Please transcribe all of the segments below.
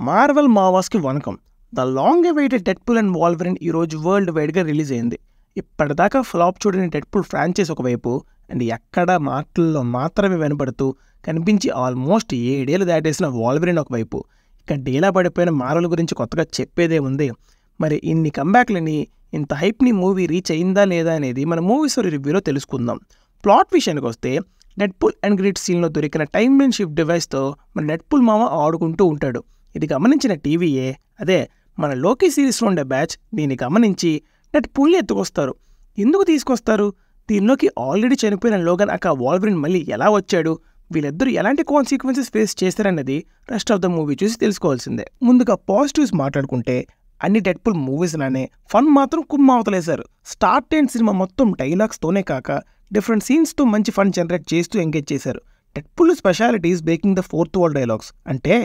Marvel మావాస్కి వనకం. The long awaited Deadpool and Wolverine ఈరోజు వరల్డ్ వైడ్గా రిలీజ్ అయింది. ఇప్పటిదాకా ఫ్లాప్ చూడని డెడ్పూల్ ఫ్రాంచైజ్ ఒకవైపు అండ్ ఎక్కడ మాటల్లో మాత్రమే వినపడుతూ కనిపించి ఆల్మోస్ట్ 7 ఏళ్ళు దాటేసిన వాల్వరిన్ ఒకవైపు. ఇక డీలా పడిపోయిన మార్వెల్ గురించి కొత్తగా చెప్పేదే ఉంది. మరి ఇన్ని కంబ్యాక్లని ఇంత హైప్ని మూవీ రీచ్ అయిందా లేదా అనేది మన మూవీ స్టోరీ రివ్యూలో తెలుసుకుందాం. ప్లాట్ విషయానికి వస్తే డెడ్పూల్ అండ్ గ్రిడ్ సీన్లో దొరికిన టైమ్ లైన్ షిఫ్ట్ డివైస్తో మన డెడ్పూల్ మామ ఆడుకుంటూ ఉంటాడు. ఇది గమనించిన టీవీఏ, అదే మన లోకీ సిరీస్లో ఉండే బ్యాచ్ దీన్ని గమనించి డెడ్పూల్ని ఎత్తుకొస్తారు. ఎందుకు తీసుకొస్తారు? దీనిలోకి ఆల్రెడీ చనిపోయిన లోగన్ అక్క వాల్వరిన్ మళ్ళీ ఎలా వచ్చాడు, వీళ్ళిద్దరూ ఎలాంటి కాన్సిక్వెన్సెస్ ఫేస్ చేస్తారన్నది రెస్ట్ ఆఫ్ ద మూవీ చూసి తెలుసుకోవాల్సిందే. ముందుగా పాజిటివ్స్ మాట్లాడుకుంటే అన్ని డెడ్పూల్ మూవీస్ లానే ఫన్ మాత్రం కుమ్మవతలేశారు. స్టార్ట్ అండ్ సినిమా మొత్తం డైలాగ్స్తోనే కాక డిఫరెంట్ సీన్స్తో మంచి ఫన్ జనరేట్ చేస్తూ ఎంగేజ్ చేశారు. Deadpool specialities breaking the fourth wall dialogues, అంటే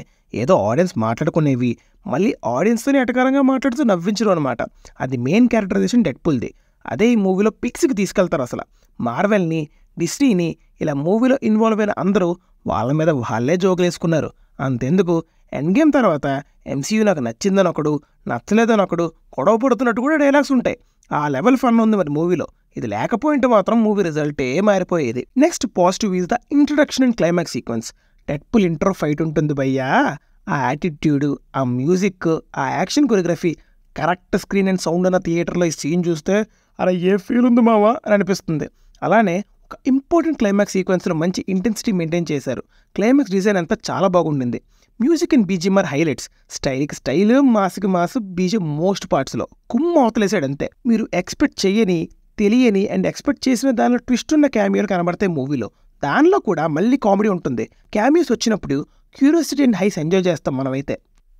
ఏదో ఆడియన్స్ మాట్లాడుకునేవి మళ్ళీ ఆడియన్స్తోనే ఎటకారంగా మాట్లాడుతూ నవ్వించరు అనమాట. అది మెయిన్ క్యారెక్టరైజేషన్ డెడ్పూల్ది. అదే ఈ మూవీలో పిక్స్కి తీసుకెళ్తారు. అసలు మార్వెల్ని, డిస్నీని ఇలా మూవీలో ఇన్వాల్వ్ అయిన అందరూ వాళ్ళ మీద వాళ్ళే జోకులేసుకున్నారు. అంతెందుకు, ఎండ్ గేమ్ తర్వాత ఎంసీయూ నాకు నచ్చిందని ఒకడు, నచ్చలేదని ఒకడు గొడవ పడుతున్నట్టు కూడా డైలాగ్స్ ఉంటాయి. ఆ లెవెల్ ఫన్ ఉంది మరి మూవీలో. ఇది లేకపోయింటే మాత్రం మూవీ రిజల్టే మారిపోయేది. Next positive is the introduction and climax sequence. Deadpool intro fight ఉంటుంది భయ్యా, ఆ యాటిట్యూడ్, ఆ మ్యూజిక్, ఆ action choreography, correct screen and sound అన్న థియేటర్లో ఈ సీన్ చూస్తే అలా ఏ ఫీల్ ఉంది మావా అని అనిపిస్తుంది. అలానే ఒక ఇంపార్టెంట్ క్లైమాక్స్ సీక్వెన్స్లో మంచి ఇంటెన్సిటీ మెయింటైన్ చేశారు. క్లైమాక్స్ డిజైన్ అంతా చాలా బాగుండింది. Music and BGM are highlights. స్టైల్కి స్టైల్, మాస్కి మాస్, బీజిఎం మోస్ట్ పార్ట్స్లో కుమ్మ అవతలేసాడు అంతే. మీరు ఎక్స్పెక్ట్ చేయని, తెలియని అండ్ ఎక్స్పెక్ట్ చేసిన దానిలో ట్విస్ట్ ఉన్న క్యామియోలు కనబడతాయి మూవీలో. దానిలో కూడా మళ్ళీ కామెడీ ఉంటుంది. క్యామియోస్ వచ్చినప్పుడు క్యూరియాసిటీ అండ్ హైస్ ఎంజాయ్ చేస్తాం మనమైతే.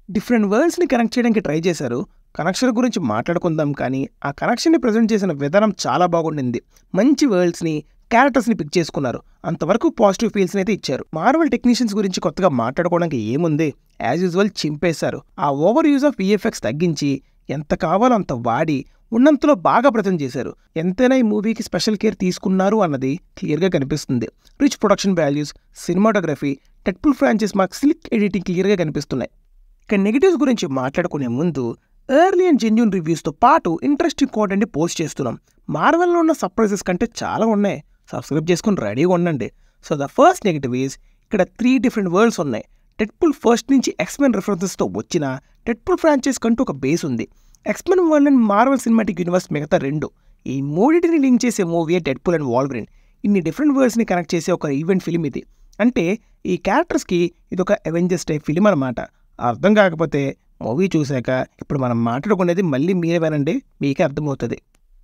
డిఫరెంట్ వర్డ్స్ని కనెక్ట్ చేయడానికి ట్రై చేశారు. కనెక్షన్ గురించి మాట్లాడుకుందాం, కానీ ఆ కనెక్షన్ని ప్రజెంట్ చేసిన విధానం చాలా బాగుండింది. మంచి వర్డ్స్ని, క్యారెక్టర్స్ని పిక్ చేసుకున్నారు. అంతవరకు పాజిటివ్ ఫీల్స్ని అయితే ఇచ్చారు. మార్వెల్ టెక్నీషియన్స్ గురించి కొత్తగా మాట్లాడుకోవడానికి ఏముంది, యాజ్ యూజువల్ చింపేశారు. ఆ ఓవర్ యూజ్ ఆఫ్ విఎఫ్ఎక్స్ తగ్గించి ఎంత కావాలో అంత వాడి ఉన్నంతలో బాగా ప్రజెంట్ చేశారు. ఎంతైనా ఈ మూవీకి స్పెషల్ కేర్ తీసుకున్నారు అన్నది క్లియర్గా కనిపిస్తుంది. Rich production values, cinematography, Deadpool franchise mark, slick editing క్లియర్గా కనిపిస్తున్నాయి. ఇక నెగిటివ్స్ గురించి మాట్లాడుకునే ముందు ఎర్లీ అండ్ జెన్యూన్ రివ్యూస్తో పాటు ఇంట్రెస్టింగ్ కాంటెంట్ని పోస్ట్ చేస్తున్నాం. మార్వెల్లో ఉన్న సర్ప్రైజెస్ కంటే చాలా ఉన్నాయి. సబ్స్క్రైబ్ చేసుకుని రెడీగా ఉండండి. So the first negative is, ఇక్కడ 3 డిఫరెంట్ వరల్డ్స్ ఉన్నాయి. డెడ్పూల్ ఫస్ట్ నుంచి ఎక్స్మెన్ రిఫరెన్సెస్తో వచ్చిన డెడ్పూల్ ఫ్రాంచైజ్ కంటూ ఒక బేస్ ఉంది. X-Men world and Marvel cinematic universe మిగతా 2. ఈ మూడింటిని లింక్ చేసే మూవీయే డెడ్పూల్ అండ్ వాల్వరిన్. ఇన్ని డిఫరెంట్ వరల్డ్స్ని కనెక్ట్ చేసే ఒక ఈవెంట్ ఫిలిం ఇది. అంటే ఈ క్యారెక్టర్స్కి ఇది ఒక అవెంజర్స్ టైప్ ఫిలిం అనమాట. అర్థం కాకపోతే మూవీ చూశాక ఇప్పుడు మనం మాట్లాడుకునేది మళ్ళీ మీరే వినండి, మీకే అర్థమవుతుంది.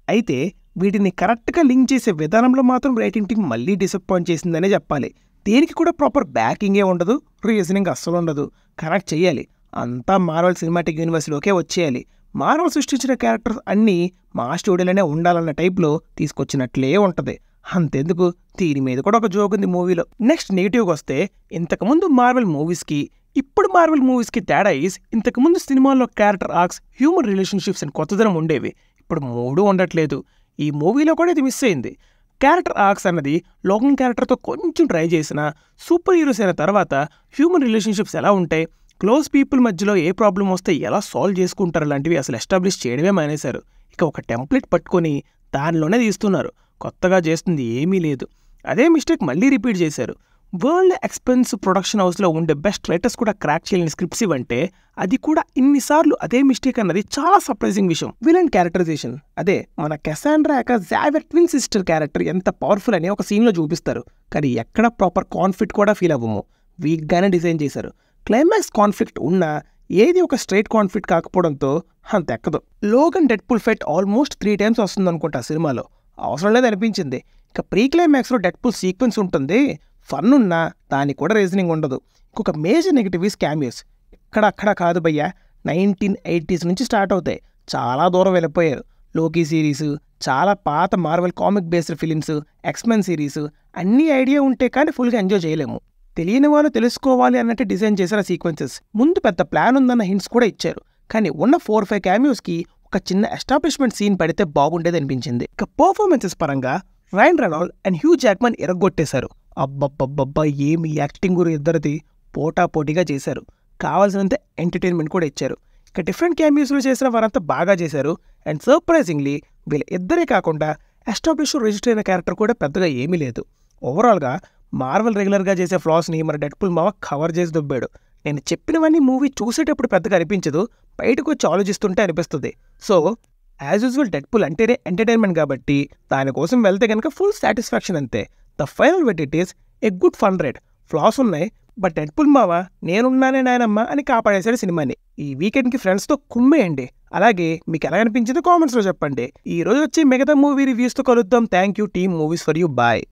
అయితే వీటిని కరెక్ట్గా లింక్ చేసే విధానంలో మాత్రం రైటింగ్ టీం మళ్ళీ డిసప్పాయింట్ చేసిందనే చెప్పాలి. దేనికి కూడా ప్రాపర్ బ్యాకింగే ఉండదు, రీజనింగ్ అస్సలు ఉండదు. కనెక్ట్ చేయాలి, అంతా మార్వెల్ సినిమాటిక్ యూనివర్స్లోకే వచ్చేయాలి. మార్వెల్ సృష్టించిన క్యారెక్టర్స్ అన్నీ మా స్టూడియోలోనే ఉండాలన్న టైప్లో తీసుకొచ్చినట్లే ఉంటుంది. అంతెందుకు, దీని మీద కూడా ఒక జోక్ ఉంది మూవీలో. నెక్స్ట్ నెగిటివ్కి వస్తే, ఇంతకుముందు మార్వెల్ మూవీస్కి ఇప్పుడు మార్వెల్ మూవీస్కి తేడా ఈజ్, ఇంతకుముందు సినిమాల్లో character arcs, human relationships and కొత్తదనం ఉండేవి. ఇప్పుడు 3 ఉండట్లేదు. ఈ మూవీలో కూడా ఇది మిస్ అయింది. క్యారెక్టర్ ఆర్క్స్ అన్నది లోకల్ క్యారెక్టర్తో కొంచెం ట్రై చేసిన, సూపర్ హీరోస్ అయిన తర్వాత హ్యూమన్ రిలేషన్షిప్స్ ఎలా ఉంటాయి, క్లోజ్ పీపుల్ మధ్యలో ఏ ప్రాబ్లం వస్తే ఎలా సాల్వ్ చేసుకుంటారు లాంటివి అసలు ఎస్టాబ్లిష్ చేయడమే మానేశారు. ఇక ఒక టెంప్లెట్ పట్టుకొని దానిలోనే తీస్తున్నారు. కొత్తగా చేస్తుంది ఏమీ లేదు. అదే మిస్టేక్ మళ్ళీ రిపీట్ చేశారు. వరల్డ్ ఎక్స్పెన్స్ ప్రొడక్షన్ హౌస్లో ఉండే బెస్ట్ రైటర్స్ కూడా క్రాక్ చేయలేని స్క్రిప్ట్స్ ఇవ్వంటే అది కూడా ఇన్నిసార్లు అదే మిస్టేక్ అన్నది చాలా సర్ప్రైజింగ్ విషయం. విలన్ క్యారెక్టరైజేషన్, అదే మన కెసాండ్రా యొక్క జావెర్ ట్విన్ సిస్టర్ క్యారెక్టర్ ఎంత పవర్ఫుల్ అని ఒక సీన్లో చూపిస్తారు, కానీ ఎక్కడ ప్రాపర్ కాన్ఫ్లిక్ట్ కూడా ఫీల్ అవ్వము. వీక్గానే డిజైన్ చేశారు. క్లైమాక్స్ కాన్ఫ్లిక్ట్ ఉన్నా ఏది ఒక స్ట్రైట్ కాన్ఫ్లిక్ట్ కాకపోవడంతో అంత ఎక్కదు. Logan Deadpool fight almost 3 times వస్తుంది అనుకుంటా సినిమాలో. అవసరం లేదు అనిపించింది. ఇక ప్రీ క్లైమాక్స్లో డెడ్పూల్ సీక్వెన్స్ ఉంటుంది, ఫన్ ఉన్నా దానికి కూడా రీజనింగ్ ఉండదు. ఇంకొక మేజర్ నెగిటివ్ ఈస్ క్యామియోస్. అక్కడ కాదు భయ్యా, 1980s నుంచి స్టార్ట్ అవుతాయి. చాలా దూరం వెళ్ళిపోయారు. లోకీ సిరీస్, చాలా పాత Marvel comic based films, X-Men series అన్నీ ఐడియా ఉంటే కానీ ఫుల్గా ఎంజాయ్ చేయలేము. తెలియని వాళ్ళు తెలుసుకోవాలి అన్నట్టు డిజైన్ చేసిన సీక్వెన్సెస్. ముందు పెద్ద ప్లాన్ ఉందన్న హింట్స్ కూడా ఇచ్చారు, కానీ ఉన్న 4-5 క్యామియోస్కి ఒక చిన్న ఎస్టాబ్లిష్మెంట్ సీన్ పడితే బాగుండేది అనిపించింది. ఇక పర్ఫార్మెన్సెస్ పరంగా Ryan Reynolds and Hugh Jackman ఎరగొట్టేశారు. అబ్బబ్బబ్బబ్బా, ఏమి యాక్టింగ్ గురు ఇద్దరిది పోటాపోటీగా చేశారు. కావాల్సినంత ఎంటర్టైన్మెంట్ కూడా ఇచ్చారు. ఇక డిఫరెంట్ క్యామియోస్లో చేసిన వారంతా బాగా చేశారు. అండ్ సర్ప్రైజింగ్లీ వీళ్ళ ఇద్దరే కాకుండా ఎస్టాబ్లిష్ రిజిస్టర్ అయిన క్యారెక్టర్ కూడా పెద్దగా ఏమీ లేదు. ఓవరాల్గా మార్వెల్ రెగ్యులర్గా చేసే ఫ్లాస్ని మన డెడ్పూల్ మావ కవర్ చేసి దొబ్బాడు. నేను చెప్పినవన్నీ మూవీ చూసేటప్పుడు పెద్దగా అనిపించదు, బయటకు వచ్చి ఆలోచిస్తుంటే అనిపిస్తుంది. సో యాజ్ యూజువల్ డెడ్పూల్ అంటేనే ఎంటర్టైన్మెంట్ కాబట్టి దానికోసం వెళ్తే కనుక ఫుల్ సాటిస్ఫాక్షన్ అంతే. ద ఫైనల్ వెట్ is a good fun ride. Flaws ఉన్నాయి, బట్ డెడ్పూల్ మావ నేనున్నానే నాయనమ్మ అని కాపాడేశాడు సినిమాని. ఈ వీకెండ్కి ఫ్రెండ్స్తో కుమ్మేయండి. అలాగే మీకు ఎలా అనిపించిందో కామెంట్స్లో చెప్పండి. ఈ రోజు వచ్చి మిగతా మూవీ రివ్యూస్తో కలుద్దాం. Thank you Team Movies For You. Bye.